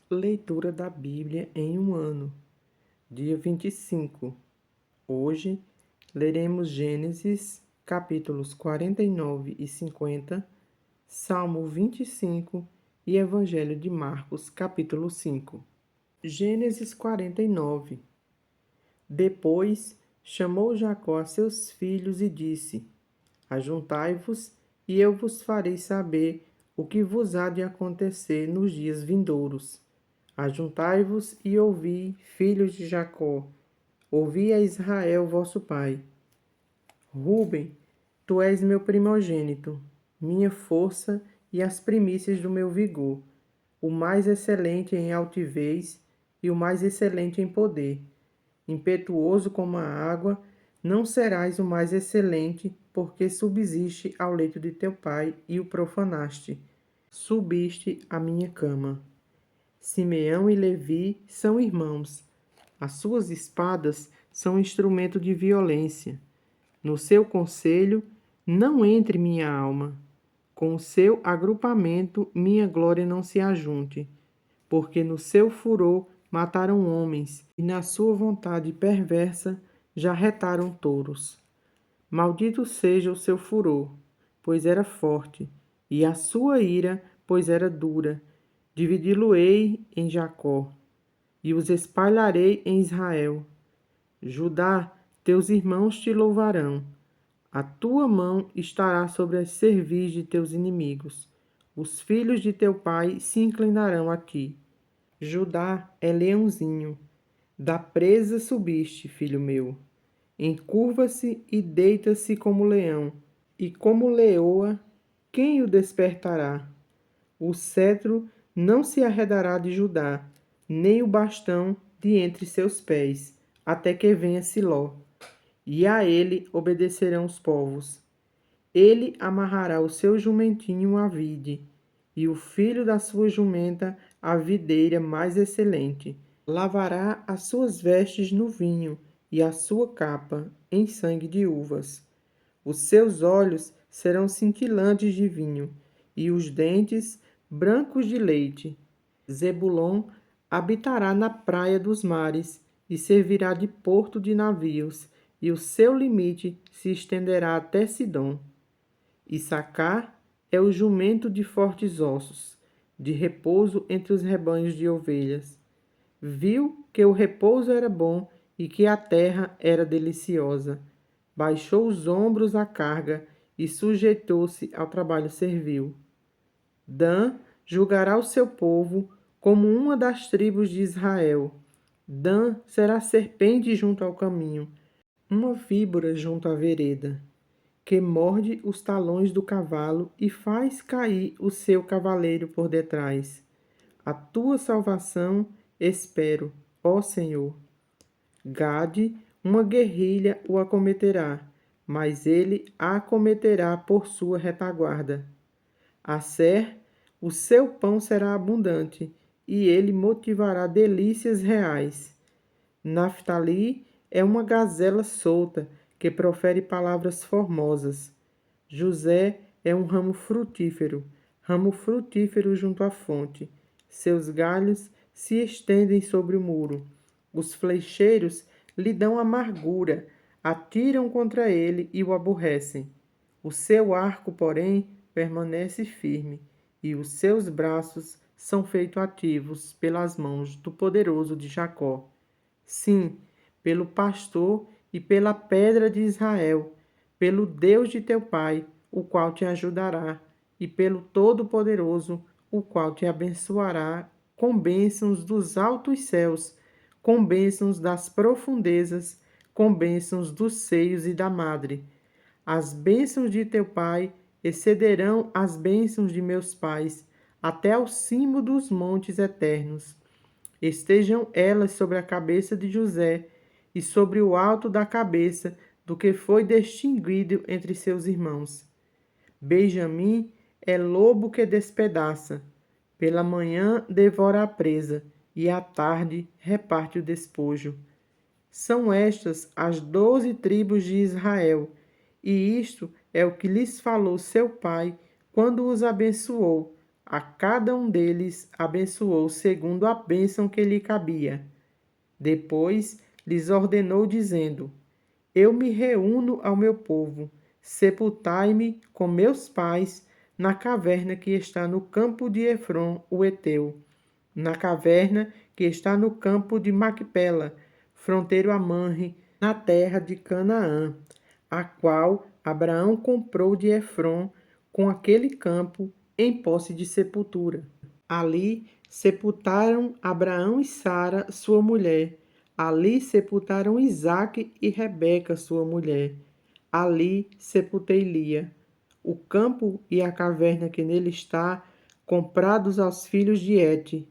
Leitura da Bíblia em um ano, dia 25. Hoje leremos Gênesis, capítulos 49 e 50, Salmo 25 e Evangelho de Marcos, capítulo 5. Gênesis 49. Depois chamou Jacó a seus filhos e disse: Ajuntai-vos, e eu vos farei saber o que vos há de acontecer nos dias vindouros. Ajuntai-vos e ouvi, filhos de Jacó, ouvi a Israel vosso pai. Ruben, tu és meu primogênito, minha força e as primícias do meu vigor, o mais excelente em altivez e o mais excelente em poder. Impetuoso como a água, não serás o mais excelente, porque subsiste ao leito de teu pai e o profanaste. Subiste à minha cama. Simeão e Levi são irmãos. As suas espadas são instrumento de violência. No seu conselho não entre minha alma. Com o seu agrupamento minha glória não se ajunte. Porque no seu furor mataram homens, e na sua vontade perversa já retaram touros. Maldito seja o seu furor, pois era forte, e a sua ira, pois era dura. Dividi-lo-ei em Jacó, e os espalharei em Israel. Judá, teus irmãos te louvarão. A tua mão estará sobre as cerviz de teus inimigos. Os filhos de teu pai se inclinarão a ti. Judá é leãozinho. Da presa subiste, filho meu. Encurva-se e deita-se como leão. E como leoa, quem o despertará? O cetro não se arredará de Judá, nem o bastão de entre seus pés, até que venha Siló. E a ele obedecerão os povos. Ele amarrará o seu jumentinho à vide, e o filho da sua jumenta à videira mais excelente. Lavará as suas vestes no vinho, e a sua capa em sangue de uvas. Os seus olhos serão cintilantes de vinho, e os dentes brancos de leite. Zebulon habitará na praia dos mares, e servirá de porto de navios, e o seu limite se estenderá até Sidom. Issacar é o jumento de fortes ossos, de repouso entre os rebanhos de ovelhas. Viu que o repouso era bom e que a terra era deliciosa. Baixou os ombros à carga e sujeitou-se ao trabalho servil. Dan julgará o seu povo como uma das tribos de Israel. Dan será serpente junto ao caminho, uma víbora junto à vereda, que morde os talões do cavalo e faz cair o seu cavaleiro por detrás. A tua salvação espero, ó Senhor. Gade, uma guerrilha o acometerá, mas ele a acometerá por sua retaguarda. Asser, o seu pão será abundante, e ele motivará delícias reais. Naftali é uma gazela solta, que profere palavras formosas. José é um ramo frutífero junto à fonte. Seus galhos se estendem sobre o muro. Os flecheiros lhe dão amargura, atiram contra ele e o aborrecem. O seu arco, porém, permanece firme, e os seus braços são feitos ativos pelas mãos do poderoso de Jacó. Sim, pelo pastor e pela pedra de Israel, pelo Deus de teu pai, o qual te ajudará, e pelo Todo-Poderoso, o qual te abençoará com bênçãos dos altos céus, com bênçãos das profundezas, com bênçãos dos seios e da madre. As bênçãos de teu pai excederão as bênçãos de meus pais, até ao cimo dos montes eternos. Estejam elas sobre a cabeça de José e sobre o alto da cabeça do que foi distinguido entre seus irmãos. Benjamim é lobo que despedaça. Pela manhã devora a presa, e à tarde reparte o despojo. São estas as 12 tribos de Israel, e isto é o que lhes falou seu pai quando os abençoou, A cada um deles abençoou segundo a bênção que lhe cabia. Depois lhes ordenou, dizendo: Eu me reúno ao meu povo, sepultai-me com meus pais na caverna que está no campo de Efron, o heteu, na caverna que está no campo de Macpela, fronteiro a Manre, na terra de Canaã, a qual Abraão comprou de Efron com aquele campo em posse de sepultura. Ali sepultaram Abraão e Sara, sua mulher. Ali sepultaram Isaque e Rebeca, sua mulher. Ali sepultei Lia. O campo e a caverna que nele está, comprados aos filhos de Et.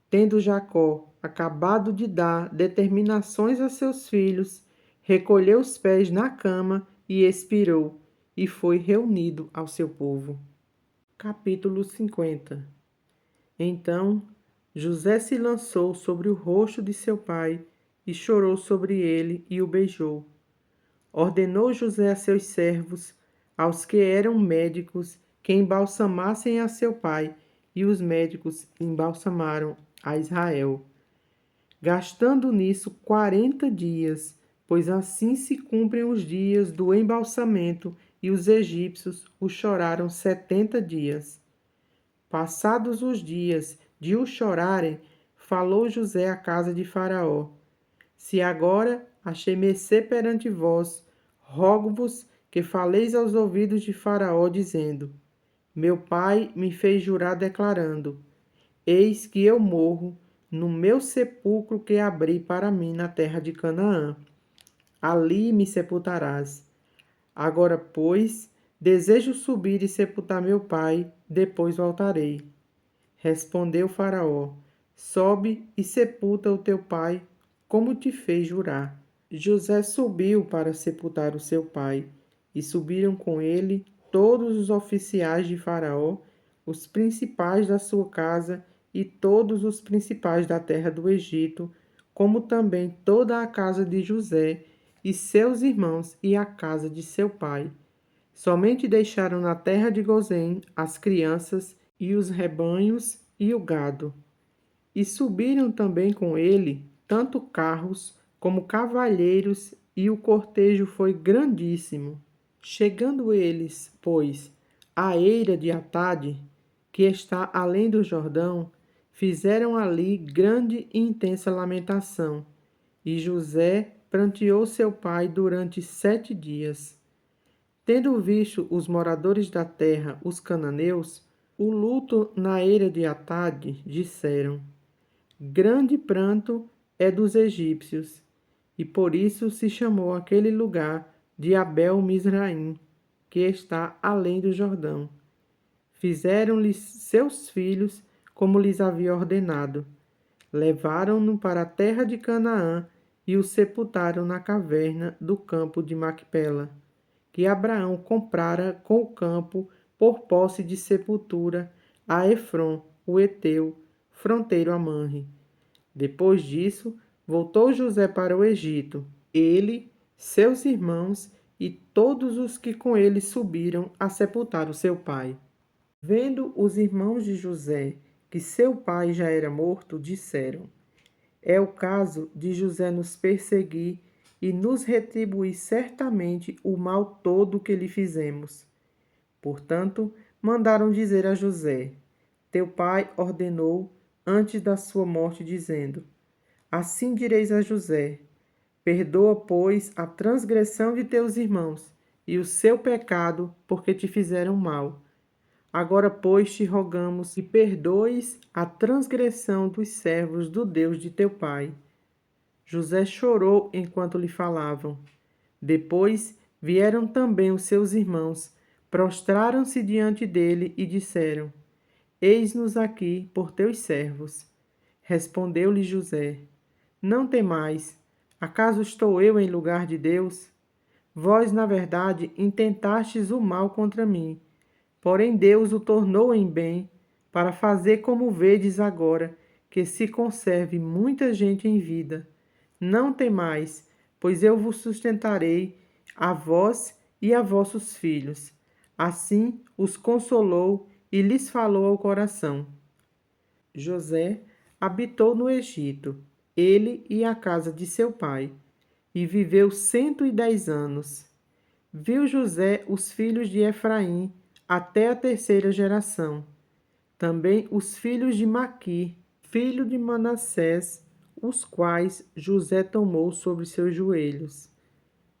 Tendo Jacó acabado de dar determinações a seus filhos, recolheu os pés na cama e expirou, e foi reunido ao seu povo. Capítulo 50. Então José se lançou sobre o rosto de seu pai e chorou sobre ele e o beijou. Ordenou José a seus servos, aos que eram médicos, que embalsamassem a seu pai, e os médicos embalsamaram a Israel, gastando nisso 40 dias, pois assim se cumprem os dias do embalsamento, e os egípcios o choraram 70 dias. Passados os dias de o chorarem, falou José à casa de Faraó: Se agora achei mercê perante vós, rogo-vos que faleis aos ouvidos de Faraó, dizendo: Meu pai me fez jurar declarando: Eis que eu morro no meu sepulcro que abri para mim na terra de Canaã. Ali me sepultarás. Agora, pois, desejo subir e sepultar meu pai, depois voltarei. Respondeu Faraó: Sobe e sepulta o teu pai, como te fez jurar. José subiu para sepultar o seu pai, e subiram com ele todos os oficiais de Faraó, os principais da sua casa e todos os principais da terra do Egito, como também toda a casa de José e seus irmãos e a casa de seu pai. Somente deixaram na terra de Gozém as crianças e os rebanhos e o gado. E subiram também com ele tanto carros como cavalheiros, e o cortejo foi grandíssimo. Chegando eles, pois, à eira de Atade, que está além do Jordão, fizeram ali grande e intensa lamentação. E José pranteou seu pai durante 7 dias. Tendo visto os moradores da terra, os cananeus, o luto na eira de Atade, disseram: Grande pranto é dos egípcios, e por isso se chamou aquele lugar de Abel-Misraim, que está além do Jordão. Fizeram-lhes seus filhos como lhes havia ordenado. Levaram-no para a terra de Canaã e o sepultaram na caverna do campo de Macpela, que Abraão comprara com o campo por posse de sepultura a Efron, o heteu, fronteiro a Manre. Depois disso, voltou José para o Egito, ele, seus irmãos e todos os que com ele subiram a sepultar o seu pai. Vendo os irmãos de José que seu pai já era morto, disseram: É o caso de José nos perseguir e nos retribuir certamente o mal todo que lhe fizemos. Portanto, mandaram dizer a José: Teu pai ordenou antes da sua morte, dizendo: Assim direis a José: Perdoa, pois, a transgressão de teus irmãos e o seu pecado, porque te fizeram mal. Agora, pois, te rogamos que perdoes a transgressão dos servos do Deus de teu pai. José chorou enquanto lhe falavam. Depois vieram também os seus irmãos, prostraram-se diante dele e disseram: Eis-nos aqui por teus servos. Respondeu-lhe José: Não temais, acaso estou eu em lugar de Deus? Vós, na verdade, intentastes o mal contra mim, porém Deus o tornou em bem, para fazer como vedes agora, que se conserve muita gente em vida. Não temais, pois eu vos sustentarei, a vós e a vossos filhos. Assim os consolou e lhes falou ao coração. José habitou no Egito, ele e a casa de seu pai, e viveu 110 anos. Viu José os filhos de Efraim até a terceira geração. Também os filhos de Maquir, filho de Manassés, os quais José tomou sobre seus joelhos.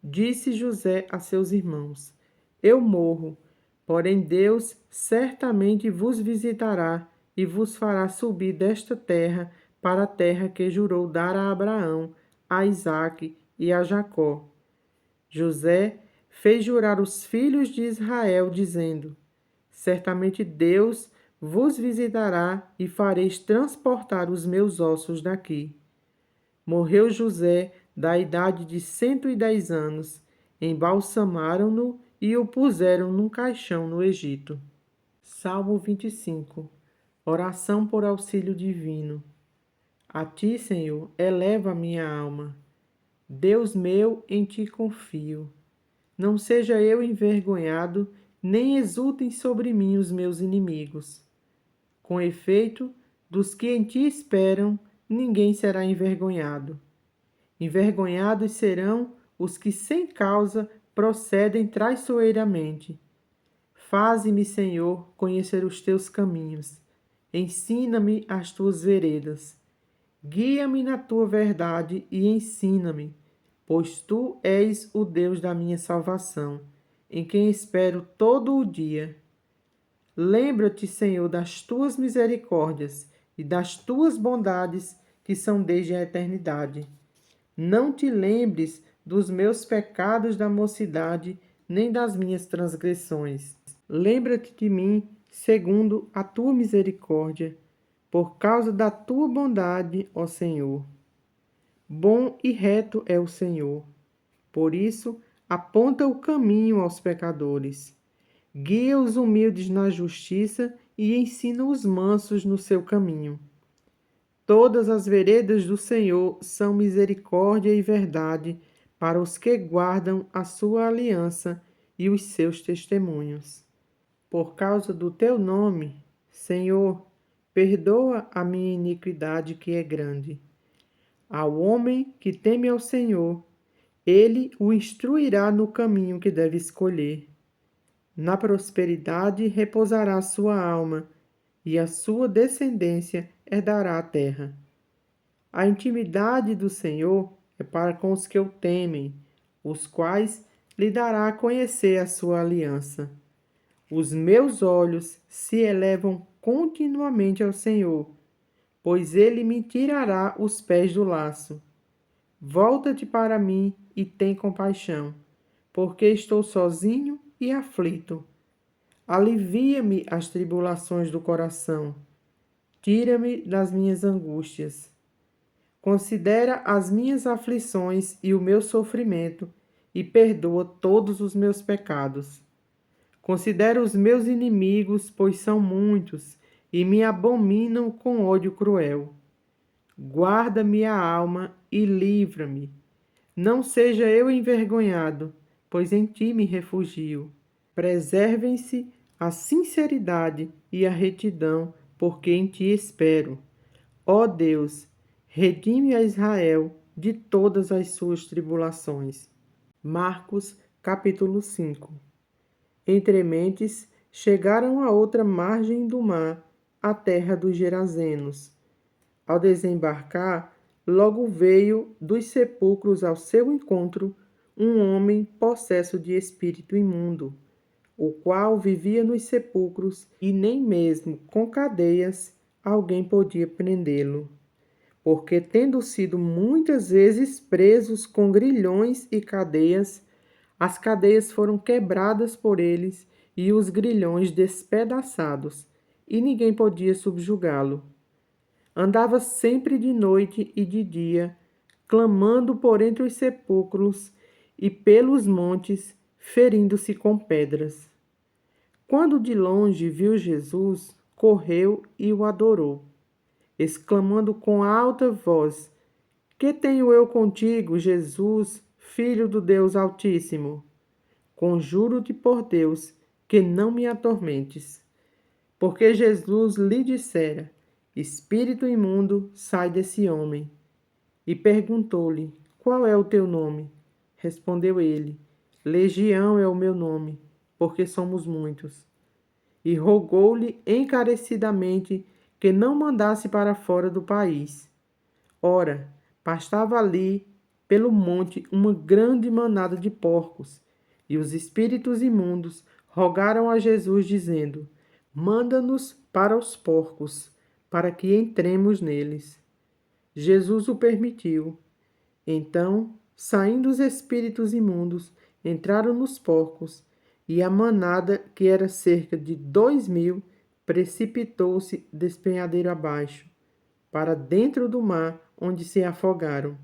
Disse José a seus irmãos: Eu morro, porém Deus certamente vos visitará e vos fará subir desta terra para a terra que jurou dar a Abraão, a Isaque e a Jacó. José fez jurar os filhos de Israel, dizendo: Certamente Deus vos visitará e fareis transportar os meus ossos daqui. Morreu José da idade de 110 anos. Embalsamaram-no e o puseram num caixão no Egito. Salmo 25. Oração por auxílio divino. A ti, Senhor, eleva a minha alma. Deus meu, em ti confio. Não seja eu envergonhado, nem exultem sobre mim os meus inimigos. Com efeito, dos que em ti esperam, ninguém será envergonhado. Envergonhados serão os que sem causa procedem traiçoeiramente. Faze-me, Senhor, conhecer os teus caminhos. Ensina-me as tuas veredas. Guia-me na tua verdade e ensina-me, pois tu és o Deus da minha salvação, em quem espero todo o dia. Lembra-te, Senhor, das tuas misericórdias e das tuas bondades, que são desde a eternidade. Não te lembres dos meus pecados da mocidade, nem das minhas transgressões. Lembra-te de mim, segundo a tua misericórdia, por causa da tua bondade, ó Senhor. Bom e reto é o Senhor. Por isso, aponta o caminho aos pecadores. Guia os humildes na justiça e ensina os mansos no seu caminho. Todas as veredas do Senhor são misericórdia e verdade para os que guardam a sua aliança e os seus testemunhos. Por causa do teu nome, Senhor, perdoa a minha iniquidade que é grande. Ao homem que teme ao Senhor, ele o instruirá no caminho que deve escolher. Na prosperidade repousará sua alma, e a sua descendência herdará a terra. A intimidade do Senhor é para com os que o temem, os quais lhe dará a conhecer a sua aliança. Os meus olhos se elevam continuamente ao Senhor, pois ele me tirará os pés do laço. Volta-te para mim e tem compaixão, porque estou sozinho e aflito. Alivia-me as tribulações do coração. Tira-me das minhas angústias. Considera as minhas aflições e o meu sofrimento e perdoa todos os meus pecados. Considera os meus inimigos, pois são muitos, e me abominam com ódio cruel. Guarda-me a alma e livra-me. Não seja eu envergonhado, pois em ti me refugio. Preservem-se a sinceridade e a retidão, porque em ti espero. Ó Deus, redime a Israel de todas as suas tribulações. Marcos, capítulo 5. Entre mentes, chegaram à outra margem do mar, a terra dos Gerazenos. Ao desembarcar, logo veio dos sepulcros ao seu encontro um homem possesso de espírito imundo, o qual vivia nos sepulcros e nem mesmo com cadeias alguém podia prendê-lo. Porque, tendo sido muitas vezes presos com grilhões e cadeias, as cadeias foram quebradas por eles e os grilhões despedaçados, e ninguém podia subjugá-lo. Andava sempre de noite e de dia, clamando por entre os sepulcros e pelos montes, ferindo-se com pedras. Quando de longe viu Jesus, correu e o adorou, exclamando com alta voz: Que tenho eu contigo, Jesus, Filho do Deus Altíssimo? Conjuro-te por Deus que não me atormentes. porque Jesus lhe dissera: Espírito imundo, sai desse homem. E perguntou-lhe: Qual é o teu nome? Respondeu ele: Legião é o meu nome, porque somos muitos. E rogou-lhe encarecidamente que não mandasse para fora do país. Ora, pastava ali pelo monte uma grande manada de porcos, e os espíritos imundos rogaram a Jesus, dizendo: Manda-nos para os porcos, para que entremos neles. Jesus o permitiu. Então, saindo os espíritos imundos, entraram nos porcos, e a manada, que era cerca de 2.000, precipitou-se despenhadeiro abaixo, para dentro do mar, onde se afogaram.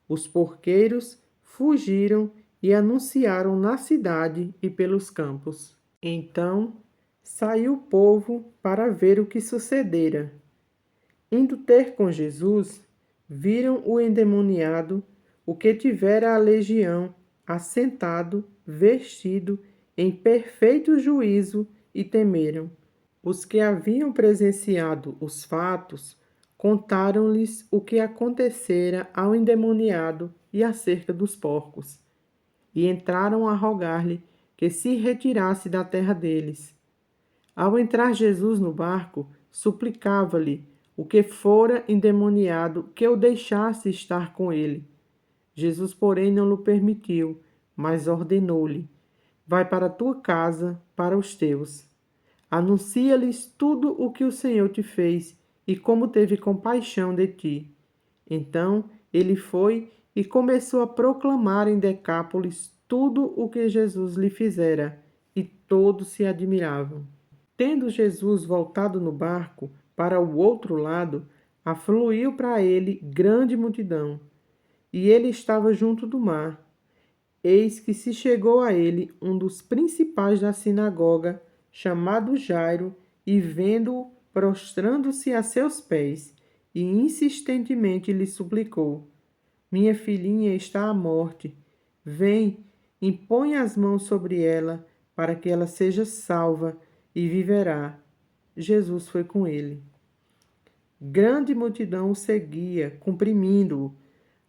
Os porqueiros fugiram e anunciaram na cidade e pelos campos. Então saiu o povo para ver o que sucedera. Indo ter com Jesus, viram o endemoniado, o que tivera a legião, assentado, vestido, em perfeito juízo, e temeram. Os que haviam presenciado os fatos contaram-lhes o que acontecera ao endemoniado e acerca dos porcos, e entraram a rogar-lhe que se retirasse da terra deles. Ao entrar Jesus no barco, suplicava-lhe o que fora endemoniado que o deixasse estar com ele. Jesus, porém, não lhe permitiu, mas ordenou-lhe: Vai para a tua casa, para os teus. Anuncia-lhes tudo o que o Senhor te fez e como teve compaixão de ti. Então ele foi e começou a proclamar em Decápolis tudo o que Jesus lhe fizera, e todos se admiravam. Tendo Jesus voltado no barco para o outro lado, afluiu para ele grande multidão, e ele estava junto do mar. Eis que se chegou a ele um dos principais da sinagoga, chamado Jairo, e vendo-o, prostrando-se a seus pés, e insistentemente lhe suplicou: Minha filhinha está à morte. Vem, impõe as mãos sobre ela, para que ela seja salva e viverá. Jesus foi com ele. Grande multidão o seguia, comprimindo-o.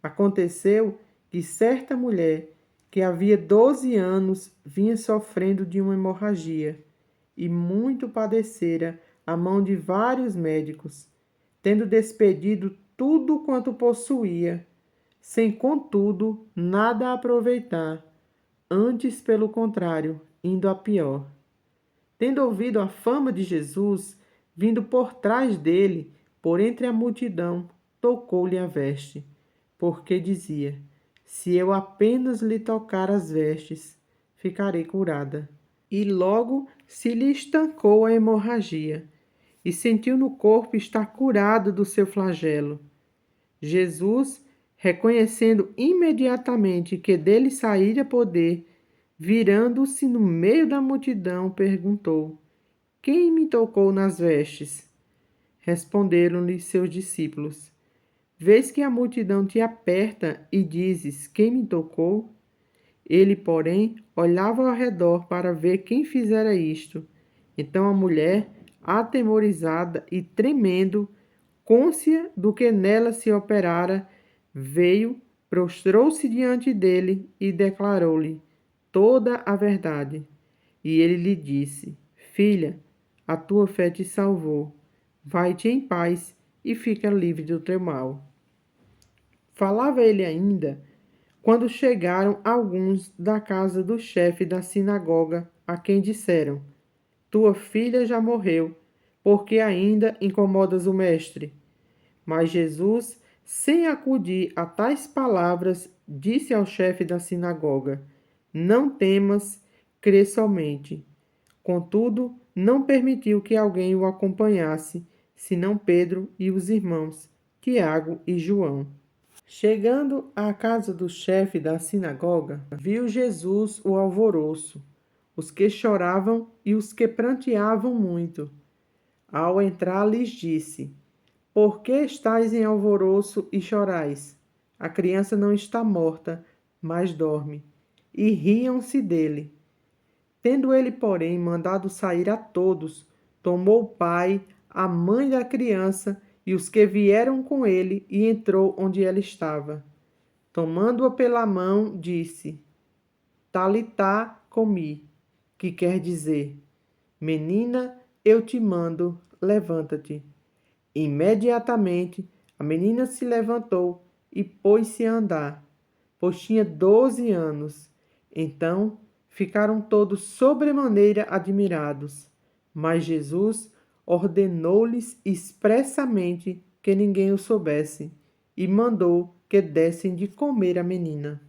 Aconteceu que certa mulher, que havia 12 anos, vinha sofrendo de uma hemorragia, e muito padecera à mão de vários médicos, tendo despedido tudo quanto possuía, sem contudo nada aproveitar, antes pelo contrário, indo a pior. Tendo ouvido a fama de Jesus, vindo por trás dele, por entre a multidão, tocou-lhe a veste, porque dizia: Se eu apenas lhe tocar as vestes, ficarei curada. E logo se lhe estancou a hemorragia, e sentiu no corpo estar curado do seu flagelo. Jesus, reconhecendo imediatamente que dele saíra poder, virando-se no meio da multidão, perguntou: Quem me tocou nas vestes? Responderam-lhe seus discípulos: Vês que a multidão te aperta e dizes: Quem me tocou? Ele, porém, olhava ao redor para ver quem fizera isto. Então a mulher, atemorizada e tremendo, cônscia do que nela se operara, veio, prostrou-se diante dele e declarou-lhe toda a verdade. E ele lhe disse: Filha, a tua fé te salvou. Vai-te em paz e fica livre do teu mal. Falava ele ainda, quando chegaram alguns da casa do chefe da sinagoga, a quem disseram: Tua filha já morreu, porque ainda incomodas o mestre? Mas Jesus, sem acudir a tais palavras, disse ao chefe da sinagoga: Não temas, crê somente. Contudo, não permitiu que alguém o acompanhasse, senão Pedro e os irmãos, Tiago e João. Chegando à casa do chefe da sinagoga, viu Jesus o alvoroço, os que choravam e os que pranteavam muito. Ao entrar, lhes disse: Por que estáis em alvoroço e chorais? A criança não está morta, mas dorme. E riam-se dele. Tendo ele, porém, mandado sair a todos, tomou o pai, a mãe da criança e os que vieram com ele e entrou onde ela estava. Tomando-a pela mão, disse: Talitá cumi, que quer dizer: Menina, eu te mando, levanta-te. Imediatamente a menina se levantou e pôs-se a andar, pois tinha 12 anos. Então ficaram todos sobremaneira admirados. Mas Jesus ordenou-lhes expressamente que ninguém o soubesse e mandou que dessem de comer à menina.